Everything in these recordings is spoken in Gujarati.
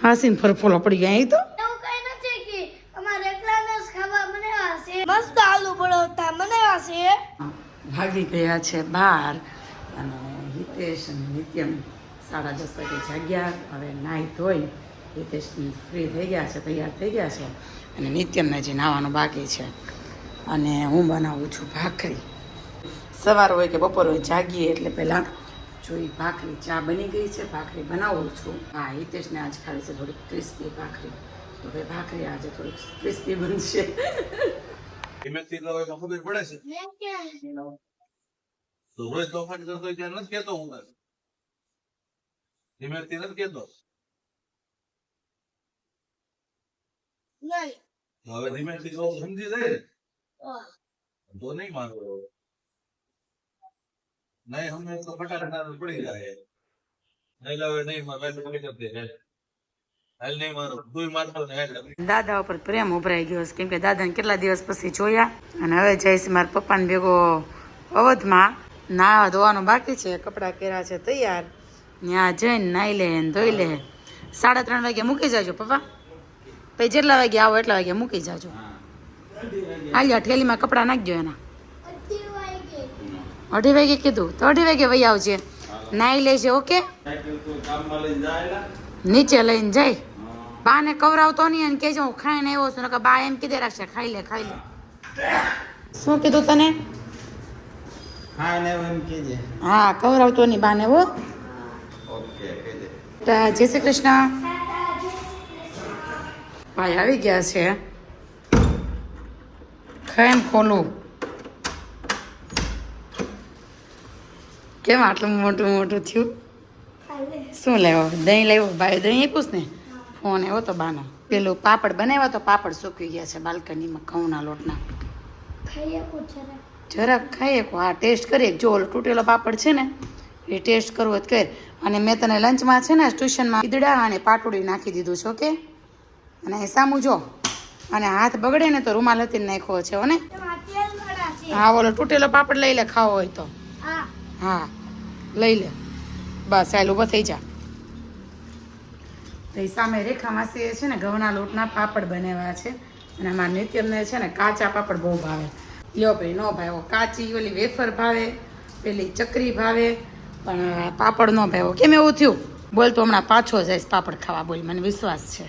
હાસીન ફરફોલો પડી ગયા અહીં તો એવું કઈ નથી કે અમારે એકલાને જ ખાવા બનાવ્યા છે મસ્ત આલુ પરોઠા બનાવ્યા છે ભાગી ગયા છે બહાર અને હિતેશ અને નિત્યમ 10:30 વાગે જાગ્યા. હવે નાહી ધોઈ હિતેશ ફ્રી થઈ ગયા છે, તૈયાર થઈ ગયા છે અને નિત્યમને જે નાહવાનું બાકી છે. અને હું બનાવું છું ભાખરી. સવાર હોય કે બપોર હોય જાગીએ એટલે પહેલાં જોઈ ભાખરી ચા બની ગઈ છે, ભાખરી બનાવું છું. હા, હિતેશને આજ ખાલી છે થોડીક ક્રિસ્પી ભાખરી, તો ભાઈ ભાખરી આજે થોડીક ક્રિસ્પી બનશે. હિમેશથી તો ખબર પડે છે તો રોજ તોફાન કરતો ત્યાં નથી કેતો હું હિમેશથી નથી કેતો નહીં હવે હિમેશથી તો સમજી જાય ને તો નહીં માનો નહીં હમને તો ફટાફટ પડી જાય નહીં લાવે નહીં મારે પડી જતી હાલ નહીં મારો તું મારતો ને દાદા ઉપર પ્રેમ ઉભરાઈ ગયો છે, કેમ કે દાદાને કેટલા દિવસ પછી જોયા. અને હવે જઈશ મારા પપ્પાને ભેગો અવધમાં. નાવા ધોવાનું બાકી છે, કપડાં કર્યા છે તૈયાર. ત્યાં જઈને નાહી લે ને ધોઈ લે. 3:30 વાગે મૂકી જાજો પપ્પા, પછી જેટલા વાગે આવો એટલા વાગે મૂકી જાજો. હાલ્યા ઠેલીમાં કપડાં નાખજો એના. 2:30 વાગે કીધું તો 2:30 વાગે વહી આવજે, નાહી લેજે. ઓકે, નીચે લઈને જાય. બાને કવરાવતો નહીં અને કહેજો હું ખાઈને આવ્યો છું, નકર બા એમ કીધે રાખશે ખાઈ લે ખાઈ લે. શું કીધું તને? હા, કવરાવતો નહીં બાને હો. જય શ્રી કૃષ્ણ. ભાઈ આવી ગયા છે. ખાઈને ખોલું કેમ આટલું મોટું મોટું થયું? શું લેવો? દહીં લેવો? ભાઈ દહીં આપ્યું ને. ફોન આવ્યો તો બાનો. પેલું પાપડ બનાવ્યા તો પાપડ સૂકવી ગયા છે બાલ્કનીમાં ઘઉંના લોટના. જરાક ખાઈએ હા, ટેસ્ટ કરીએ. જો ઓલો તૂટેલો પાપડ છે ને એ ટેસ્ટ કરવો તો કર. અને મેં તને લંચમાં છે ને ટ્યુશનમાં ઈદડા અને પાટોડી નાખી દીધું છે. ઓકે, અને એ સામું જો. અને હાથ બગડે ને તો રૂમાલ હતી નાખ્યો છે હો ને. હા, ઓલો તૂટેલો પાપડ લઈ લે ખાવો હોય તો. હા, લઈ લે. બસ ચાલ ઊભો થઈ જા. તો એ સામે રેખા માસીએ છે ને ઘઉંના લોટના પાપડ બનાવ્યા છે. અને અમારા નિત્યમને છે ને કાચા પાપડ બહુ ભાવે. લ્યો ભાઈ, ન ભાવ્યો. કાચી ઓલી વેફર ભાવે, પેલી ચકરી ભાવે, પણ પાપડ ન ભાવ્યો. કેમ એવું થયું? બોલ તો હમણાં પાછો જઈશ પાપડ ખાવા. બોલ, મને વિશ્વાસ છે,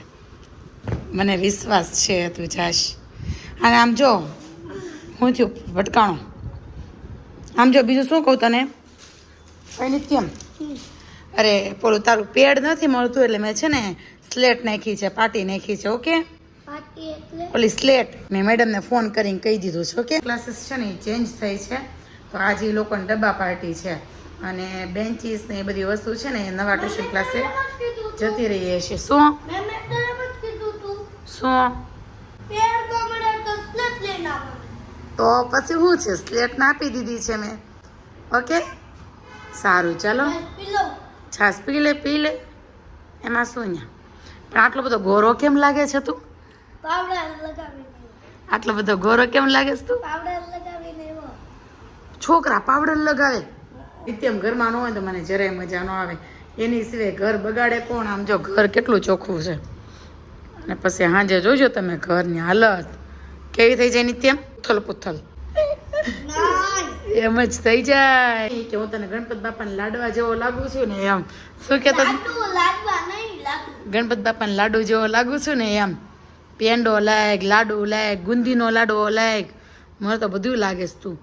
મને વિશ્વાસ છે તું જાશ. અને આમ જો શું થયું ભટકાણો. આમ જો બીજું શું કહું તને નિત્યમ, અરે પેલું તારું પેડ નથી મળતું એટલે મેં છે ને સ્લેટ નાખી છે, પાટી નાખી છે. ઓકે, ઓલી સ્લેટ મેં મેડમને ફોન કરીને કહી દીધું છે. ઓકે, ક્લાસીસ છે ને એ ચેન્જ થઈ છે, તો આજે એ લોકોને ડબ્બા પાર્ટી છે. અને બેન્ચીસ ને એ બધી વસ્તુ છે ને એ નવા ટ્યુશન ક્લાસે જતી રહીએ છીએ. શું શું તો પછી શું છે? સ્લેટ ના આપી દીધી છે મેં. ઓકે, સારું ચાલો. છાસ પી લે પી લે, એમાં શું અહીંયા. પણ આટલો બધો ગોરો કેમ લાગે છે તું? આટલો બધો ગોરો કેમ લાગે છે તું? છોકરા પાવડર લગાવે. નિત્યમ ઘરમાં ન હોય તો મને જરાય મજા ન આવે. એની સિવાય ઘર બગાડે કોણ? આમ જો ઘર કેટલું ચોખ્ખું છે. અને પછી સાંજે જોજો તમે ઘરની હાલત કેવી થઈ જાય. નિત્યમ પુથલ પુથલ એમ જ થઈ જાય કે હું તને ગણપત બાપાને લાડવા જેવો લાગુ છું ને એમ. શું કહેતો? ગણપત બાપાને લાડુ જેવો લાગુ છું ને એમ. પેંડો લાગ, લાડુ લાગ, ગુંદીનો લાડવો લાગ, મને તો બધું લાગે છે તું.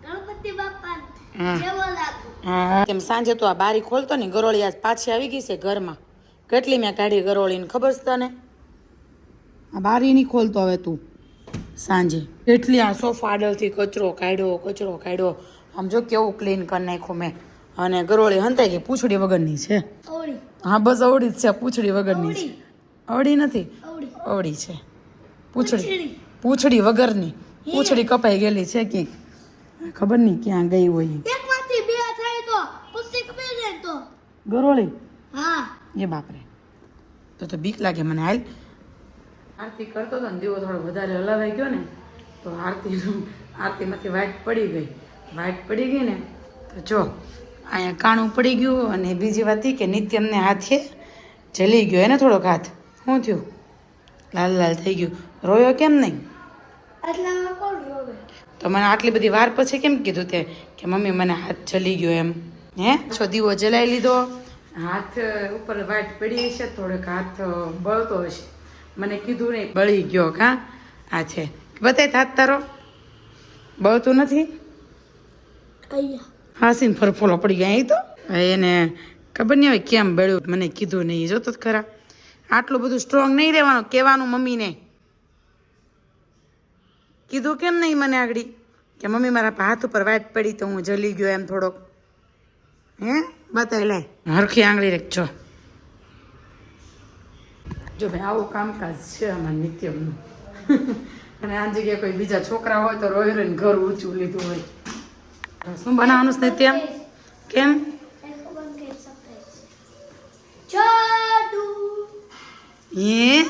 હા, તેમ સાંજે તો આ બારી ખોલતો ને ગરોળી આજ પાછી આવી ગઈ છે ઘરમાં. કેટલી મેં કાઢી ગરોળીને ખબર છે તને? આ બારી નહીં ખોલતો હવે તું સાંજે. કેટલી આ સોફા આડળથી કચરો કાઢ્યો. આમ જો કેવું ક્લીન કરી નાખ્યું મેં. અને ગરોળી હંતાઈ ગઈ. પૂંછડી વગરની છે. હા બસ અવળી જ છે, પૂંછડી વગરની છે. અવળી નથી, અવળી છે. પૂંછડી વગરની. પૂંછડી કપાઈ ગયેલી છે કે ખબર નહીં ક્યાં ગઈ હોય. ગરોળી એ બાપરે, તો બીક લાગે મને. હાલ આરતી કરતો હતો ને દીવો થોડો વધારે હલાવાઈ ગયો ને તો આરતીમાંથી વાઈટ પડી ગઈ ને તો જો અહીંયા કાણું પડી ગયું. અને બીજી વાત એ કે નિત્યમને હાથે જલી ગયો એને થોડોક હાથ. શું થયું? લાલ લાલ થઈ ગયું. રોયો કેમ નહીં? આટલામાં કોણ રોવે? તો મને આટલી બધી વાર પછી કેમ કીધું તે કે મમ્મી મને હાથ જલી ગયો એમ? હે છો દીવો જલાઈ લીધો, હાથ ઉપર વાટ પડી હશે, થોડોક હાથ બળતો હશે. મને કીધું નહીં, બળી ગયો. કાં આ છે બતાય હાથ તારો બળતું નથી. અહીંયા હાસીને ફરફોલો પડી ગયા. એ તો હવે એને ખબર નહીં હોય કેમ બળ્યું, મને કીધું નહીં. જોતો જ ખરા, આટલું બધું સ્ટ્રોંગ નહીં રહેવાનું. કહેવાનું મમ્મીને, કીધું કેમ નહીં મને આગળ કે મમ્મી મારા હાથ ઉપર વાટ પડી તો હું જલી ગયો એમ થોડોક. હે બતાવી લે હરખી આંગળી રાખજો. જો ભાઈ આવું કામકાજ છે અમારા નિત્યમનું. અને આ જગ્યાએ કોઈ બીજા છોકરા હોય તો રોઈ રોઈને ઘર ઊંચું લીધું હોય. શું બનાવવાનું છે નિત્યમ? કેમ? જાદુ. એ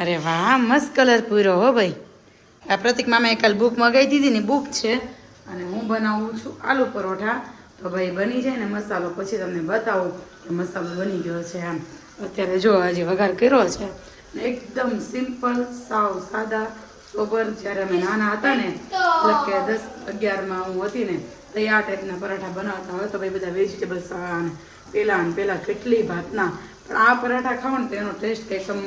અરે વાહ, મસ્ત કલર પૂરો હો ભાઈ. આ પ્રતિક મામાએ કાલ બુક મગાવી દીધી ને, બુક છે. અને હું બનાવું છું આલુ પરોઠા. તો ભાઈ બની જાય ને મસાલો પછી તમને બતાવું કે મસાલો બની ગયો છે. આમ અત્યારે જો હજી વઘાર કર્યો છે ને એકદમ સિમ્પલ, સાવ સાદા સોબર. જ્યારે અમે નાના હતા ને, મતલબ કે 10-11માં હું હતી ને, તો આ ટાઈપના પરાઠા બનાવતા હોય. તો ભાઈ બધા વેજીટેબલ્સ પેલા કેટલી ભાતના, પણ આ પરાઠા ખાઓ ને તો એનો ટેસ્ટ એકદમ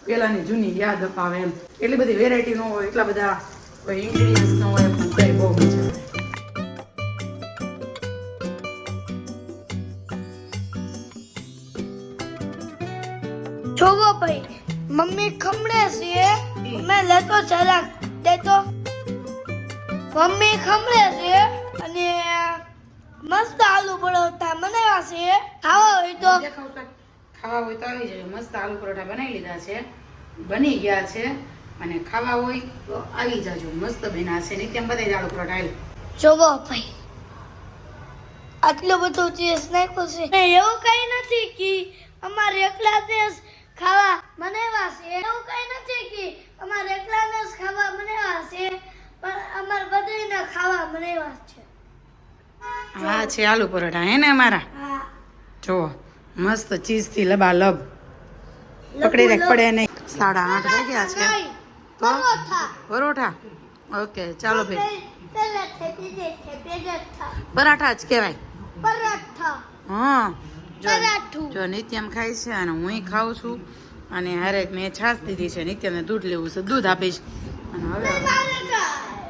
પેલાની જૂની યાદ અપાવે એમ. એટલી બધી વેરાયટી ન હોય, એટલા બધા કોઈ ઇન્ગ્રીડિયન્ટ્સ ન હોય, પણ તોય બહુ મજા આવે. જોવો ભાઈ, મમ્મી ખમણે છે, મેં લેતો જરાક દેતો. મમ્મી ખમણે છે અને મસ્ત આલુ પરોઠા બનાવ્યા છે. ખાવા હોય તો ખાવા હોય તો આવી જાય. મસ્ત આલુ પરોઠા બનાવી લીધા છે, બની ગયા છે. અને ખાવા હોય તો આવી જાજો, મસ્ત બન્યા છે. નિત્યમ બધાય આલુ પરોઠા આવી. જોવો ભાઈ, આટલું બધું ચીઝ નાખ્યું છે. એવું કઈ નથી કે અમારે એકલા જ ખાવા બનાવ્યા છે. એવું કઈ નથી કે અમારે એકલાને જ ખાવા બનાવ્યા છે, પણ અમારે બધાને ખાવા બનાવ્યા છે. હા છે આલુ પરોઠા હે ને અમારા. હા, જુઓ મસ્ત ચીઝથી લબાલબ. પકડી રાખ, પડે નહીં. 8:30 વાગ્યા છે. તો પરોઠા પરોઠા ઓકે ચાલો ભાઈ. પેલા થેપી પરોઠા પરાઠા જ કહેવાય. પરોઠા હા પરાઠું. જો નિત્યમ ખાય છે અને હું ખાઉં છું. અને હરેક મેં છાશ દીધી છે. નિત્યમને દૂધ લેવું છે, દૂધ આપીશ. અને હવે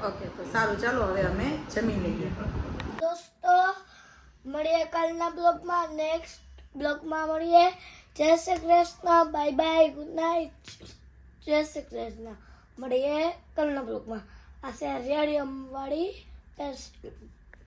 ઓકે તો સારું, ચાલો હવે અમે જમી લઈએ. દોસ્તો, મળીએ કાલના બ્લોગમાં. નેક્સ્ટ બ્લોગમાં મળીએ. જય Shri Krishna, bye bye, good night. જય શ્રી કૃષ્ણ. મળીએ કાલના બ્લોગમાં. આ છે રેડિયમ વાળી